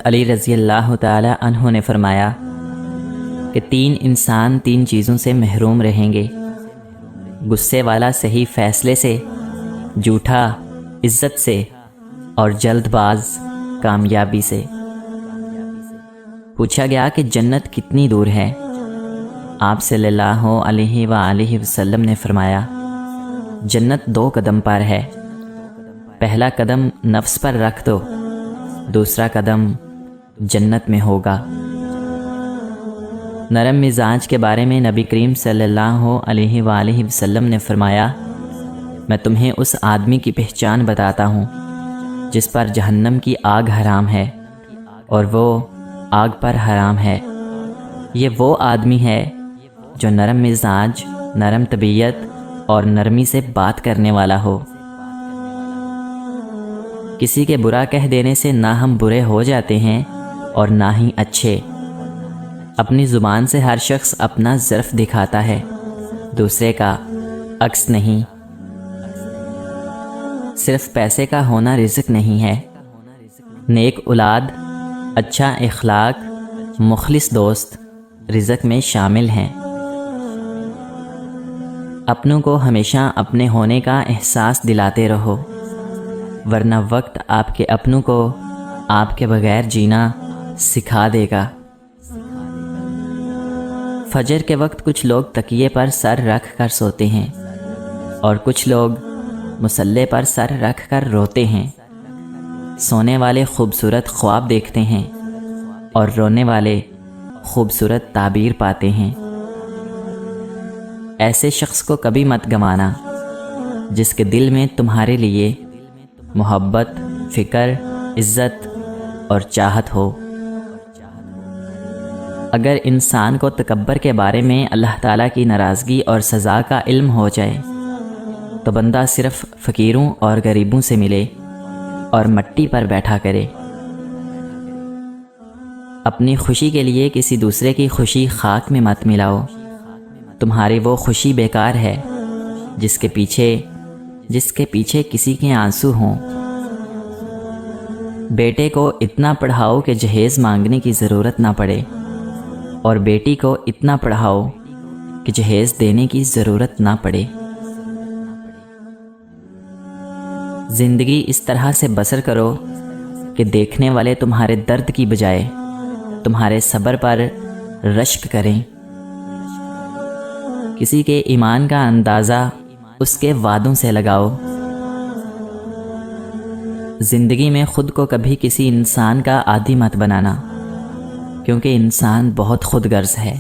علی رضی اللہ تعالی عنہ نے فرمایا کہ 3 انسان 3 چیزوں سے محروم رہیں گے: غصے والا صحیح فیصلے سے، جھوٹا عزت سے، اور جلد باز کامیابی سے۔ پوچھا گیا کہ جنت کتنی دور ہے؟ آپ صلی اللہ علیہ وآلہ وسلم نے فرمایا، جنت 2 قدم پر ہے۔ پہلا قدم نفس پر رکھ دو، دوسرا قدم جنت میں ہوگا۔ نرم مزاج کے بارے میں نبی کریم صلی اللہ علیہ وآلہ وسلم نے فرمایا، میں تمہیں اس آدمی کی پہچان بتاتا ہوں جس پر جہنم کی آگ حرام ہے اور وہ آگ پر حرام ہے۔ یہ وہ آدمی ہے جو نرم مزاج، نرم طبیعت اور نرمی سے بات کرنے والا ہو۔ کسی کے برا کہہ دینے سے نہ ہم برے ہو جاتے ہیں اور نہ ہی اچھے۔ اپنی زبان سے ہر شخص اپنا ظرف دکھاتا ہے، دوسرے کا عکس نہیں۔ صرف پیسے کا ہونا رزق نہیں ہے۔ نیک اولاد، اچھا اخلاق، مخلص دوست رزق میں شامل ہیں۔ اپنوں کو ہمیشہ اپنے ہونے کا احساس دلاتے رہو، ورنہ وقت آپ کے اپنوں کو آپ کے بغیر جینا سکھا دے گا۔ فجر کے وقت کچھ لوگ تکیے پر سر رکھ کر سوتے ہیں اور کچھ لوگ مصلے پر سر رکھ کر روتے ہیں۔ سونے والے خوبصورت خواب دیکھتے ہیں اور رونے والے خوبصورت تعبیر پاتے ہیں۔ ایسے شخص کو کبھی مت گنوانا جس کے دل میں تمہارے لیے محبت، فکر، عزت اور چاہت ہو۔ اگر انسان کو تکبر کے بارے میں اللہ تعالیٰ کی ناراضگی اور سزا کا علم ہو جائے تو بندہ صرف فقیروں اور غریبوں سے ملے اور مٹی پر بیٹھا کرے۔ اپنی خوشی کے لیے کسی دوسرے کی خوشی خاک میں مت ملاؤ۔ تمہاری وہ خوشی بیکار ہے جس کے پیچھے کسی کے آنسو ہوں۔ بیٹے کو اتنا پڑھاؤ کہ جہیز مانگنے کی ضرورت نہ پڑے، اور بیٹی کو اتنا پڑھاؤ کہ جہیز دینے کی ضرورت نہ پڑے۔ زندگی اس طرح سے بسر کرو کہ دیکھنے والے تمہارے درد کی بجائے تمہارے صبر پر رشک کریں۔ کسی کے ایمان کا اندازہ اس کے وعدوں سے لگاؤ۔ زندگی میں خود کو کبھی کسی انسان کا عادی مت بنانا، کیونکہ انسان بہت خود غرض ہے۔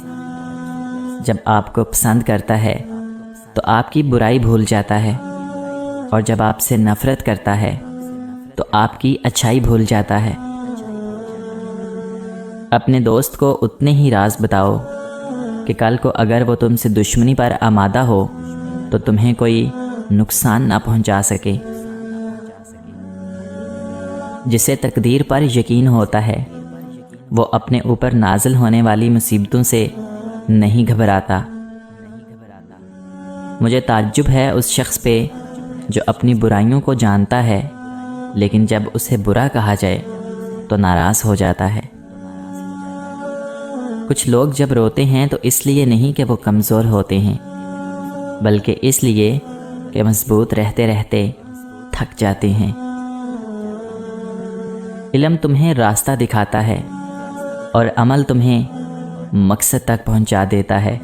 جب آپ کو پسند کرتا ہے تو آپ کی برائی بھول جاتا ہے، اور جب آپ سے نفرت کرتا ہے تو آپ کی اچھائی بھول جاتا ہے۔ اپنے دوست کو اتنے ہی راز بتاؤ کہ کل کو اگر وہ تم سے دشمنی پر آمادہ ہو تو تمہیں کوئی نقصان نہ پہنچا سکے۔ جسے تقدیر پر یقین ہوتا ہے وہ اپنے اوپر نازل ہونے والی مصیبتوں سے نہیں گھبراتا۔ مجھے تعجب ہے اس شخص پہ جو اپنی برائیوں کو جانتا ہے لیکن جب اسے برا کہا جائے تو ناراض ہو جاتا ہے۔ کچھ لوگ جب روتے ہیں تو اس لیے نہیں کہ وہ کمزور ہوتے ہیں، بلکہ اس لیے کہ مضبوط رہتے رہتے تھک جاتے ہیں۔ علم تمہیں راستہ دکھاتا ہے اور عمل تمہیں مقصد تک پہنچا دیتا ہے۔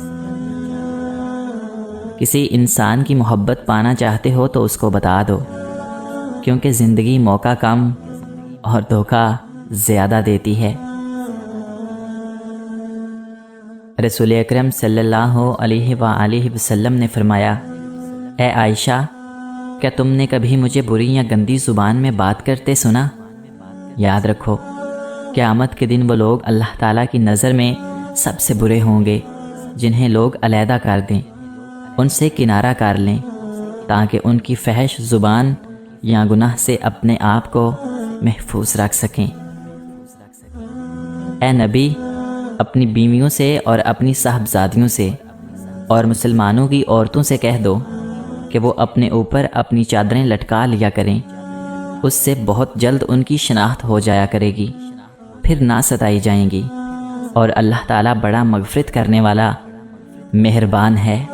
کسی انسان کی محبت پانا چاہتے ہو تو اس کو بتا دو، کیونکہ زندگی موقع کم اور دھوکہ زیادہ دیتی ہے۔ رسول اکرم صلی اللہ علیہ وآلہ وسلم نے فرمایا، اے عائشہ، کیا تم نے کبھی مجھے بری یا گندی زبان میں بات کرتے سنا؟ یاد رکھو، قیامت کے دن وہ لوگ اللہ تعالیٰ کی نظر میں سب سے برے ہوں گے جنہیں لوگ علیحدہ کر دیں، ان سے کنارہ کر لیں تاکہ ان کی فحش زبان یا گناہ سے اپنے آپ کو محفوظ رکھ سکیں۔ اے نبی، اپنی بیویوں سے اور اپنی صاحبزادیوں سے اور مسلمانوں کی عورتوں سے کہہ دو کہ وہ اپنے اوپر اپنی چادریں لٹکا لیا کریں، اس سے بہت جلد ان کی شناخت ہو جایا کرے گی، پھر نہ ستائی جائیں گی، اور اللہ تعالیٰ بڑا مغفرت کرنے والا مہربان ہے۔